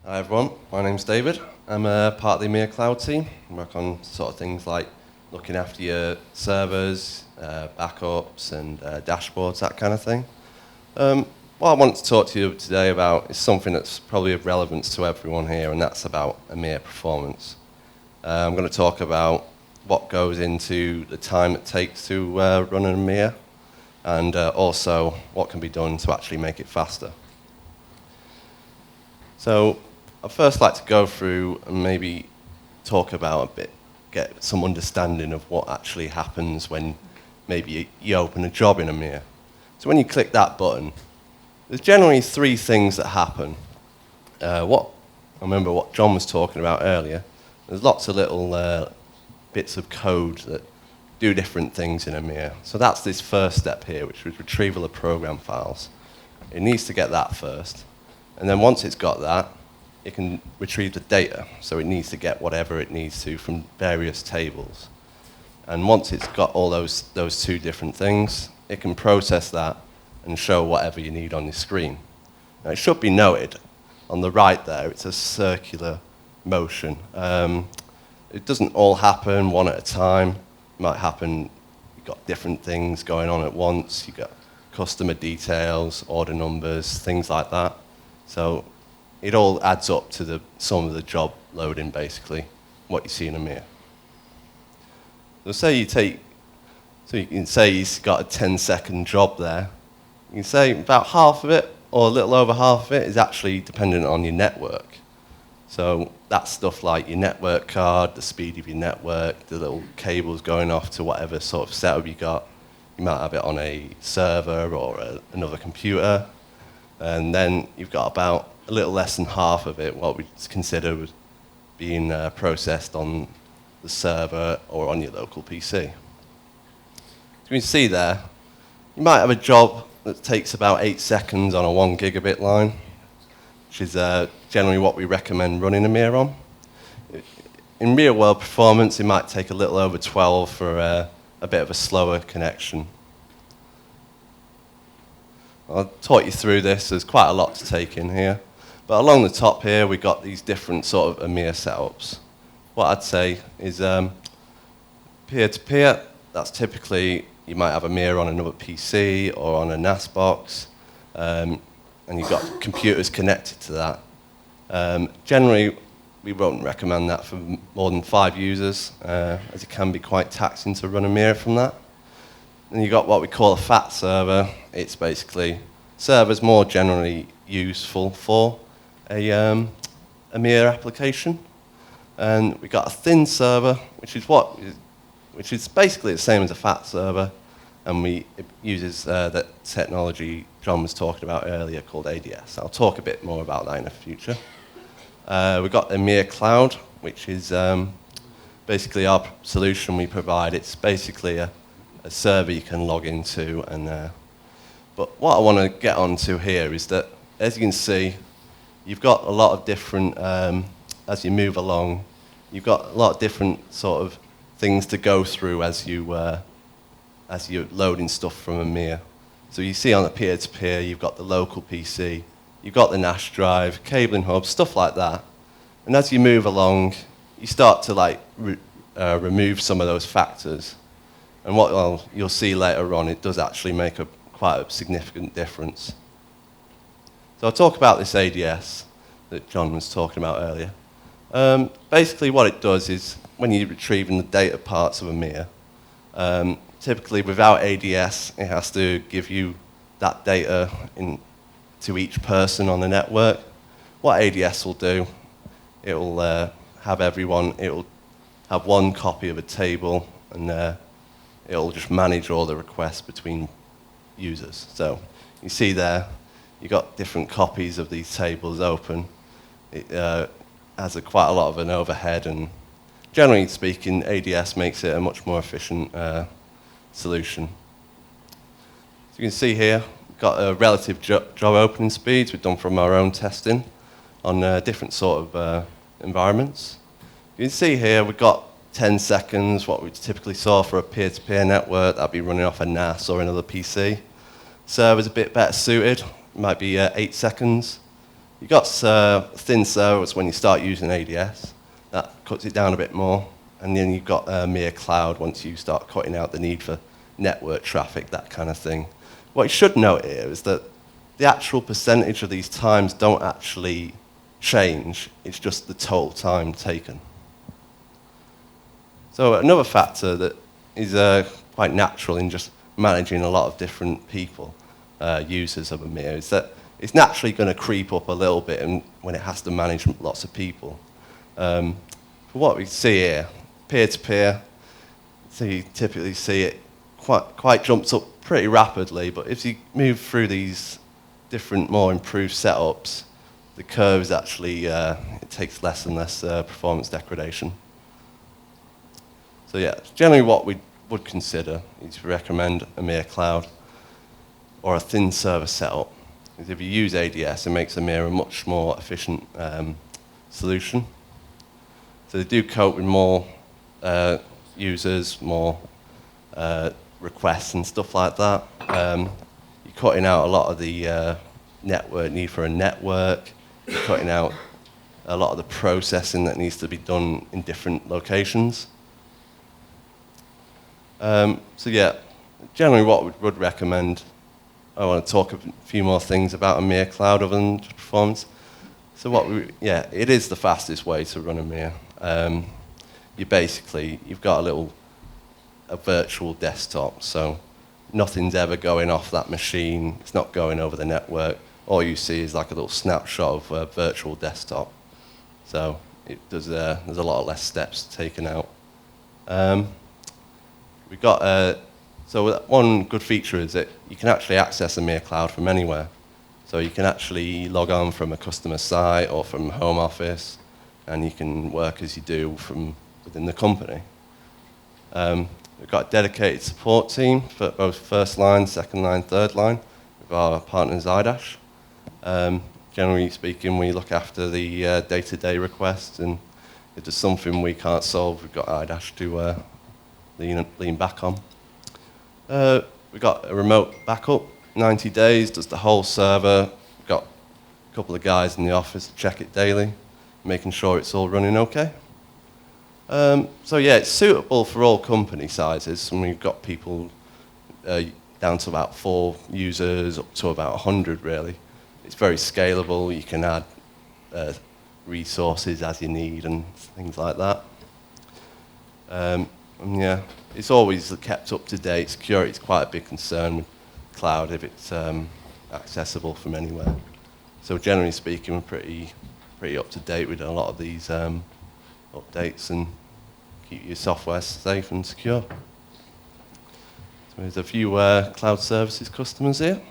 Hi everyone, my name's David. I'm a part of the EMiR-Cloud team. I work on sort of things like looking after your servers, backups and dashboards, that kind of thing. What I want to talk to you today about is something that's probably of relevance to everyone here, and that's about EMiR performance. I'm going to talk about what goes into the time it takes to run an EMiR, and also what can be done to actually make it faster. So I'd first like to go through and maybe talk about a bit, get some understanding of what actually happens when maybe you open a job in EMiR. So when you click that button, there's generally three things that happen. I remember what John was talking about earlier. There's lots of little bits of code that do different things in EMiR. So that's this first step here, which is retrieval of program files. It needs to get that first. And then once it's got that, it can retrieve the data. So it needs to get whatever it needs to from various tables. And once it's got all those two different things, it can process that and show whatever you need on your screen. Now, it should be noted, on the right there, it's a circular motion. It doesn't all happen one at a time. It might happen, you've got different things going on at once. You've got customer details, order numbers, things like that. So it all adds up to the sum of the job loading, basically, what you see in EMiR. So you can say he's got a 10-second job there. You can say about half of it, or a little over half of it, is actually dependent on your network. So that's stuff like your network card, the speed of your network, the little cables going off to whatever sort of setup you got. You might have it on a server or another computer. And then you've got about a little less than half of it, what we consider being processed on the server or on your local PC. So you can see there, you might have a job that takes about 8 seconds on a 1 gigabit line, which is generally what we recommend running EMiR on. In real world performance, it might take a little over 12 for a bit of a slower connection. I'll talk you through this. There's quite a lot to take in here. But along the top here, we've got these different sort of EMiR setups. What I'd say is peer-to-peer, that's typically, you might have EMiR on another PC or on a NAS box, and you've got computers connected to that. Generally, we won't recommend that for more than 5 users, as it can be quite taxing to run EMiR from that. Then you've got what we call a fat server. It's basically servers more generally useful for a EMiR application. And we've got a thin server, which is basically the same as a fat server, and it uses that technology John was talking about earlier called ADS. I'll talk a bit more about that in the future. We've got EMiR-Cloud, which is basically our solution we provide. It's basically a server you can log into. But what I want to get onto here is that, as you can see, you've got a lot of different, as you move along, you've got a lot of different sort of things to go through as you're loading stuff from EMiR. So you see on the peer-to-peer, you've got the local PC, you've got the NAS drive, cabling hub, stuff like that. And as you move along, you start to remove some of those factors. And what you'll see later on, it does actually make quite a significant difference. So I'll talk about this ADS that John was talking about earlier. Basically what it does is, when you're retrieving the data parts of EMiR, typically without ADS, it has to give you that data to each person on the network. What ADS will do, it will have one copy of a table, and it'll just manage all the requests between users. So you see there, you've got different copies of these tables open. It has quite a lot of an overhead, and generally speaking, ADS makes it a much more efficient solution. So you can see here, we've got a relative job opening speeds we've done from our own testing on different sort of environments. You can see here, we've got 10 seconds, what we typically saw for a peer-to-peer network. That'd be running off a NAS or another PC. Server's a bit better suited, might be 8 seconds. You got thin servers when you start using ADS. That cuts it down a bit more. And then you've got EMiR-Cloud once you start cutting out the need for network traffic, that kind of thing. What you should note here is that the actual percentage of these times don't actually change. It's just the total time taken. So another factor that is quite natural in just managing a lot of different people, users of EMiR, is that it's naturally going to creep up a little bit when it has to manage lots of people. For what we see here, peer-to-peer, so you typically see it quite jumps up pretty rapidly, but if you move through these different, more improved setups, the curve is actually, it takes less and less performance degradation. So yeah, generally what we would consider is to recommend EMiR-Cloud or a thin server setup. Because if you use ADS, it makes EMiR a much more efficient solution. So they do cope with more users, more requests and stuff like that. You're cutting out a lot of the network need for a network. You're cutting out a lot of the processing that needs to be done in different locations. So yeah, generally what we would recommend, I want to talk a few more things about EMiR-Cloud other than just performance. So it is the fastest way to run EMiR. You've got a virtual desktop, so nothing's ever going off that machine. It's not going over the network. All you see is like a little snapshot of a virtual desktop. So there's a lot less steps taken out. So one good feature is that you can actually access EMiR-Cloud from anywhere. So you can actually log on from a customer site or from home office, and you can work as you do from within the company. We've got a dedicated support team for both first line, second line, third line with our partner Zydash. Generally speaking, we look after the day-to-day requests, and if there's something we can't solve, we've got Zydash to lean back on. We've got a remote backup, 90 days, does the whole server. We've got a couple of guys in the office to check it daily, making sure it's all running okay. So yeah, it's suitable for all company sizes, and we've got people down to about 4 users, up to about 100 really. It's very scalable, you can add resources as you need and things like that. And yeah, it's always kept up to date. Security is quite a big concern with cloud if it's accessible from anywhere. So generally speaking, we're pretty up to date with a lot of these updates and keep your software safe and secure. So there's a few cloud services customers here.